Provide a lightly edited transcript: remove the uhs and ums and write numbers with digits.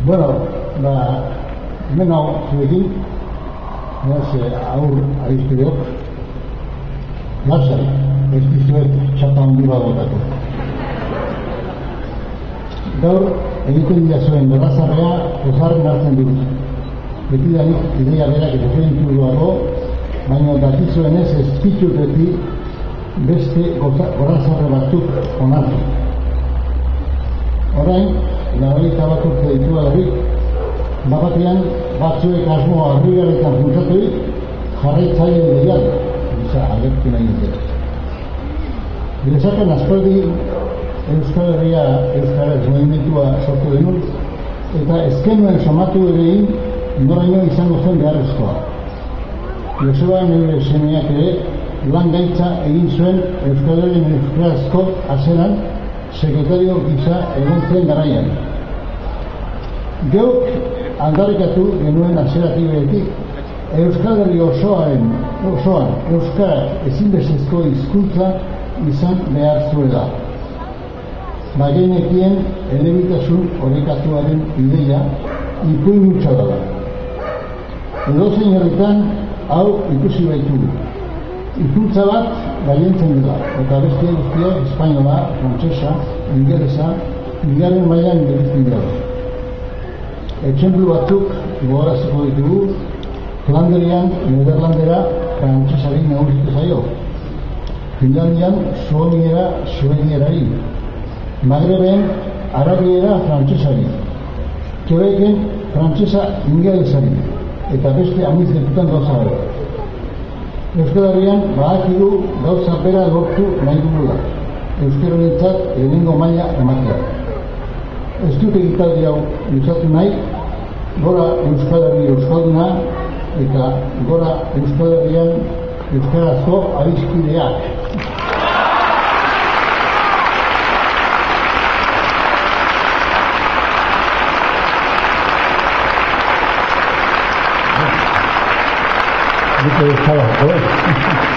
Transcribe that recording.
Bueno, hemen hau zuekin, aur aizkideok, lasai, ez dizuet txapa handi bat botatu. Gaur, egiten dira zuen gorazarrea pozarren hartzen dut. Betidanik ideia berak eta zuen duago, baina dakizuenez ez ditut beti beste gorazarre batzuk onartu. Orain, lagoita bat urte ditu adarik, bapatean batzuek asmoa harrigarretan funtzatuik jarraitzaile deial, bisa agertu nahi dute. Girezakan aspaldi Euskal Herria Euskaraz movimentua sortu denun, eta ezkenuen somatu erein noraino izango zen beharrezkoa. Joseba nire semeak ere lan gaitza egin zuen Euskal Herrien Euskarazko azeran sekretario gisa egon zen garaian. Geuk aldarrikatu genuen azeratibeetik Euskal Herri osoan Euskarak ezinbestezko hizkuntza izan behar zuela. Bagenekien elebitasun orekatuaren ideia ipuin hutsa da. Edozein herritan hau ikusi baitugu. Hizkuntza bat gailentzen dira, eta beste guztiak espainola, frantsesa, ingelesa, bigarren mailan bereizten dira. Etxemplu batzuk gogoraziko ditugu, Flanderian, Nederlandera, frantsesari nagusitu zaio. Finlandian, suoniera, suedierari. Magreben, arabiera, frantsesari. Quebecen, frantsesa, ingelesari. Eta beste amiz ditutan gauza gara. Euskal Herrian badakigu gauza bera lortu nahi dugula. Euskararentzat lehenengo maila ematea. Ez dut egitaldi hau luzatu nahi, gora Euskal Herri Euskalduna eta gora Euskal Herrian Euskarazko adiskideak. Muchas gracias.